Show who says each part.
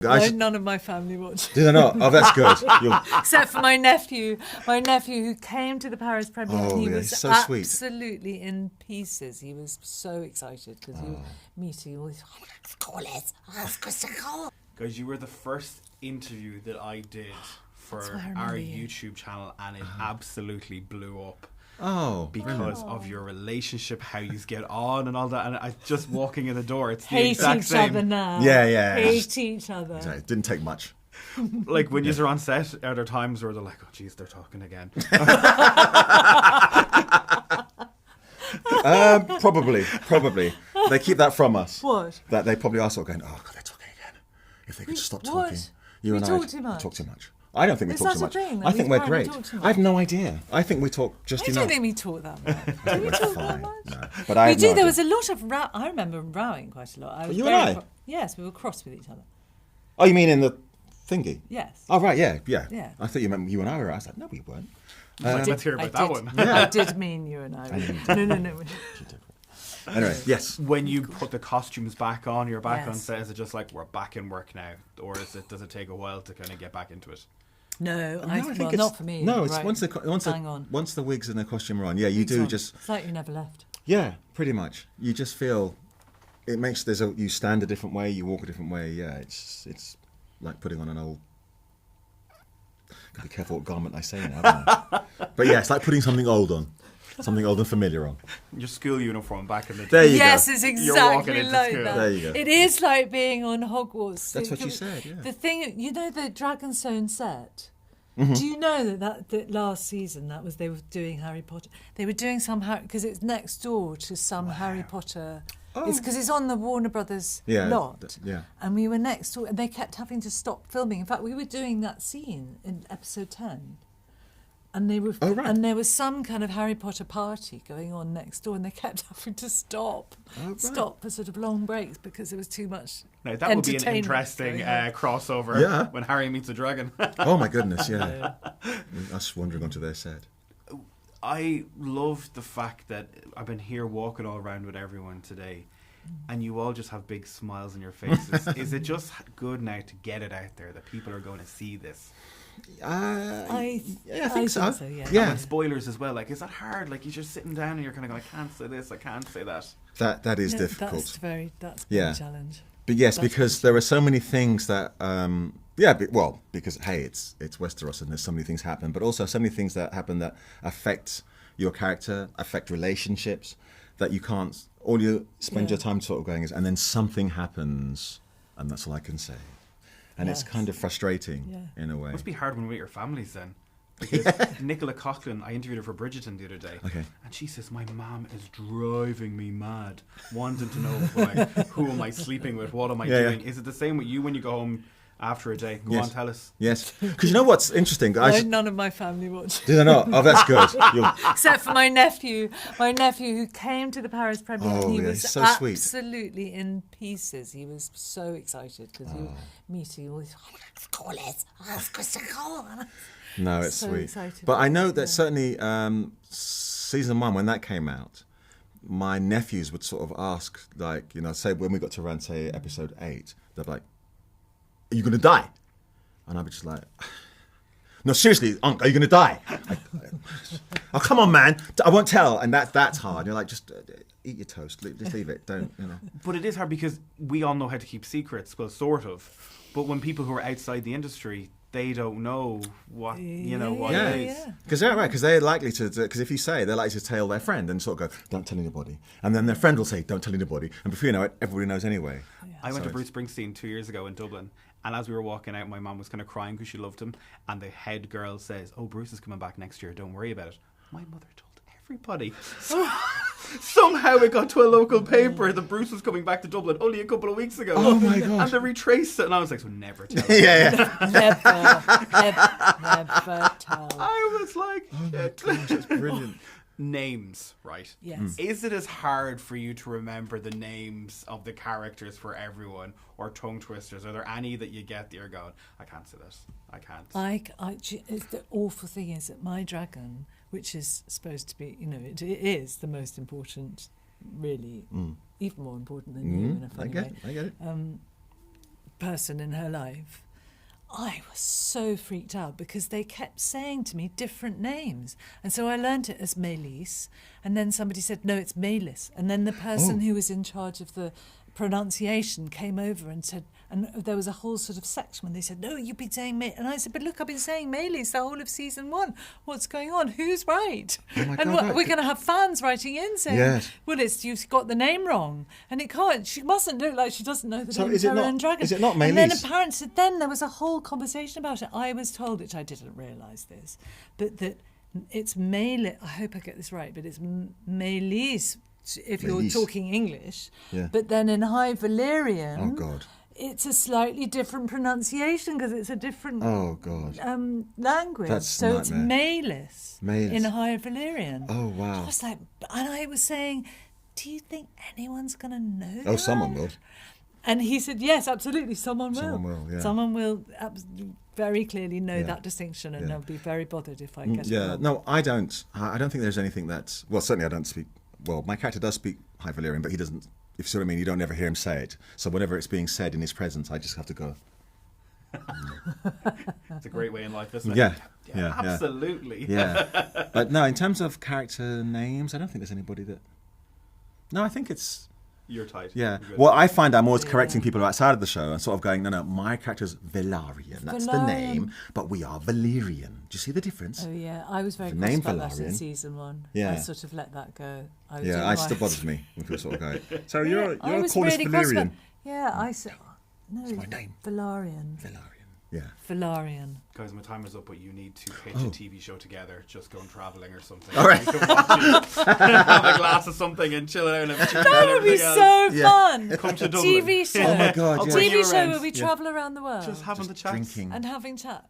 Speaker 1: No, none of my family watched.
Speaker 2: Did I not? Oh, that's good.
Speaker 1: Except for my nephew who came to the Paris premiere.
Speaker 2: Oh,
Speaker 1: and he
Speaker 2: yeah,
Speaker 1: was
Speaker 2: he's so sweet.
Speaker 1: absolutely in pieces. He was so excited because he was meeting all these scholars.
Speaker 3: Guys, you were the first interview that I did for our YouTube channel, and it absolutely blew up.
Speaker 2: Oh,
Speaker 3: because of your relationship, how you get on and all that, and I just walking in the door, it's the
Speaker 1: hate
Speaker 3: exact
Speaker 1: each
Speaker 3: same.
Speaker 1: other now.
Speaker 2: Yeah.
Speaker 1: Hate each other.
Speaker 2: It didn't take much.
Speaker 3: Like when you're on set, are there times where they're like, "Oh, geez, they're talking again"?
Speaker 2: Probably. They keep that from us.
Speaker 1: What?
Speaker 2: That they probably are sort of going, "Oh God, they're talking again." If they could just stop talking.
Speaker 1: You
Speaker 2: and
Speaker 1: talk
Speaker 2: I
Speaker 1: too much.
Speaker 2: talk too much. I don't think we
Speaker 1: Is
Speaker 2: talk
Speaker 1: that
Speaker 2: too
Speaker 1: a
Speaker 2: much.
Speaker 1: thing, that
Speaker 2: I think
Speaker 1: we
Speaker 2: we're great.
Speaker 1: apparently talk too much?
Speaker 2: I have no idea. I think we talk just
Speaker 1: I
Speaker 2: enough.
Speaker 1: don't think we talk that much. Do we
Speaker 2: We're
Speaker 1: talk that
Speaker 2: fine.
Speaker 1: much?
Speaker 2: No. But I
Speaker 1: We
Speaker 2: have
Speaker 1: do.
Speaker 2: no
Speaker 1: There
Speaker 2: idea.
Speaker 1: was a lot of I remember rowing quite a lot.
Speaker 2: You and I?
Speaker 1: Yes, we were cross with each other.
Speaker 2: Oh, you mean in the thingy?
Speaker 1: Yes.
Speaker 2: Oh, right, yeah.
Speaker 1: Yeah.
Speaker 2: I thought you meant you and I were. I was like, no, we weren't.
Speaker 3: Let's hear about that one.
Speaker 1: I did mean you and I. No.
Speaker 2: Anyway, yes.
Speaker 3: When you put the costumes back on, you're back on
Speaker 1: Yes.
Speaker 3: set, is it just like, we're back in work now? Or does it take a while to kind of get back into it?
Speaker 1: No,
Speaker 2: I think it's
Speaker 1: not for me.
Speaker 2: No, it's
Speaker 1: right.
Speaker 2: once
Speaker 1: Hang on.
Speaker 2: once the wigs and the costume are on. Yeah, you
Speaker 1: Wigs
Speaker 2: do
Speaker 1: on.
Speaker 2: just.
Speaker 1: It's like you never left.
Speaker 2: Yeah, pretty much. You just feel it makes you stand a different way, you walk a different way. Yeah, it's like putting on an old. Gotta be careful what garment I say now. Haven't I? But yeah, it's like putting something old on, something old and familiar on.
Speaker 3: Your school uniform back in the day.
Speaker 2: There you
Speaker 1: Yes,
Speaker 2: go.
Speaker 1: it's
Speaker 3: You're walking
Speaker 1: exactly
Speaker 3: into
Speaker 1: like
Speaker 3: school.
Speaker 1: that.
Speaker 2: There you go.
Speaker 1: It is like being on Hogwarts.
Speaker 2: That's what you said. Yeah.
Speaker 1: The thing, you know, the Dragonstone set.
Speaker 2: Mm-hmm.
Speaker 1: Do you know that last season they were doing Harry Potter? They were doing some because it's next door to some Harry Potter. It's because it's on the Warner Brothers lot.
Speaker 2: Yeah.
Speaker 1: And we were next door, and they kept having to stop filming. In fact, we were doing that scene in episode 10. And they were, and there was some kind of Harry Potter party going on next door, and they kept having to stop for sort of long breaks because there was too much.
Speaker 3: Now, that would be an
Speaker 1: entertainment
Speaker 3: interesting
Speaker 1: going on.
Speaker 3: crossover when Harry meets a dragon.
Speaker 2: Oh my goodness, yeah. Us wandering onto their set.
Speaker 3: I love the fact that I've been here walking all around with everyone today, and you all just have big smiles on your faces. Is it just good now to get it out there that people are going to see this?
Speaker 2: I think so.
Speaker 3: Yeah. And spoilers as well. Like, is that hard? Like, you're just sitting down and you're kind of going, I can't say this, I can't say that.
Speaker 2: That is difficult.
Speaker 1: That's a challenge.
Speaker 2: But yes, because there are so many things that, because hey, it's Westeros and there's so many things happen, but also so many things that happen that affect your character, affect relationships, that you can't. All you spend your time sort of going is, and then something happens, and that's all I can say. And it's kind of frustrating in a way.
Speaker 3: It must be hard when we're with your families then. Because Nicola Coughlan, I interviewed her for Bridgerton the other day.
Speaker 2: Okay.
Speaker 3: And she says, my mom is driving me mad, wanting to know who am I sleeping with, what am I doing? Is it the same with you when you go home after a day? Go on, tell us.
Speaker 2: Yes. Because you know what's interesting?
Speaker 1: None of my family watched.
Speaker 2: Did I not? Oh, that's good.
Speaker 1: Except for my nephew who came to the Paris premiere.
Speaker 2: Oh,
Speaker 1: and he
Speaker 2: yeah,
Speaker 1: was
Speaker 2: he's so sweet.
Speaker 1: absolutely in pieces. He was so excited because he was meeting all these scholars.
Speaker 2: No, it's
Speaker 1: so
Speaker 2: sweet.
Speaker 1: Excited.
Speaker 2: But I know that certainly season 1, when that came out, my nephews would sort of ask, like, say when we got to around, say, episode 8, they're like, are you going to die? And I'd be just like, no, seriously, Unc, are you going to die? Oh, come on, man. I won't tell. And that's hard. You're like, just eat your toast. Just leave it. Don't.
Speaker 3: But it is hard because we all know how to keep secrets, well, sort of. But when people who are outside the industry, they don't know what what it is.
Speaker 2: Because they're likely to. Because if you say, they're likely to tell their friend and sort of go, "Don't tell anybody," and then their friend will say, "Don't tell anybody," and before you know it, everybody knows anyway.
Speaker 1: Yeah.
Speaker 3: I went to Bruce Springsteen 2 years ago in Dublin, and as we were walking out, my mum was kind of crying because she loved him, and the head girl says, "Oh, Bruce is coming back next year. Don't worry about it." My mother told everybody. Somehow it got to a local paper that Bruce was coming back to Dublin only a couple of weeks ago.
Speaker 2: Oh my God.
Speaker 3: And they retraced it, and I was like, so never tell.
Speaker 1: Never tell.
Speaker 3: I was like,
Speaker 2: oh my gosh, it's brilliant.
Speaker 3: Names, right?
Speaker 1: Yes.
Speaker 3: Is it as hard for you to remember the names of the characters for everyone, or tongue twisters? Are there any that you get that you're going, I can't say this, I can't?
Speaker 1: The awful thing is that my dragon, which is supposed to be, it is the most important, really, even more important than you in a funny way.
Speaker 2: I get it.
Speaker 1: person in her life, I was so freaked out because they kept saying to me different names. And so I learnt it as Melis, and then somebody said, no, it's Melis. And then the person who was in charge of the pronunciation came over and said, and there was a whole sort of section when they said, no, you've been saying Melis. And I said, but look, I've been saying Melis the whole of season 1. What's going on? Who's right?
Speaker 2: Oh my
Speaker 1: and
Speaker 2: God,
Speaker 1: we're going to have fans writing in saying, well, you've got the name wrong. And it can't, she mustn't look like she doesn't know the name of her own dragon.
Speaker 2: Is it not Melis?
Speaker 1: And then apparently, then there was a whole conversation about it. I was told, which I didn't realise this, that it's Melis, I hope I get this right, but it's Melis if you're talking English.
Speaker 2: Yeah.
Speaker 1: But then in High Valyrian...
Speaker 2: Oh, God.
Speaker 1: It's a slightly different pronunciation because it's a different language.
Speaker 2: That's
Speaker 1: so it's Melis in High Valyrian.
Speaker 2: Oh, wow.
Speaker 1: I was like, and I was saying, do you think anyone's going to know that?
Speaker 2: Oh, someone will.
Speaker 1: And he said, yes, absolutely, someone will.
Speaker 2: Someone will, yeah.
Speaker 1: Someone will very clearly know that distinction, and they'll be very bothered if I get it wrong.
Speaker 2: No, I don't. I don't think there's anything that's... Well, certainly I don't speak... Well, my character does speak High Valyrian, but he doesn't... If you see what I mean, you don't ever hear him say it. So whenever it's being said in his presence, I just have to go...
Speaker 3: It's a great way in life, isn't it?
Speaker 2: Yeah,
Speaker 3: absolutely.
Speaker 2: Yeah. But no, in terms of character names, I don't think there's anybody that... No, I think it's...
Speaker 3: You're tight.
Speaker 2: Yeah. Well, I find I'm always correcting people outside of the show and sort of going, no, my character's Velaryon. That's the name, but we are Valyrian. Do you see the difference?
Speaker 1: Oh, yeah. I was very cross about that in season 1. Yeah. I sort of let that go.
Speaker 2: It still bothers me when people sort of go, so you're Corlys
Speaker 1: really
Speaker 2: Valyrian.
Speaker 1: I said, no,
Speaker 2: it's my name.
Speaker 1: Velaryon.
Speaker 2: Yeah.
Speaker 1: Velaryon.
Speaker 3: Guys, my timer's up, but you need to pitch a TV show together. Just going travelling or something.
Speaker 2: All right.
Speaker 3: Have a glass of something and chill out.
Speaker 1: That would be so fun.
Speaker 3: Come to Dublin.
Speaker 1: TV show.
Speaker 2: Oh my God, yeah.
Speaker 1: TV show where we travel around the world.
Speaker 3: Just having the chat.
Speaker 2: Drinking.
Speaker 1: And having chat.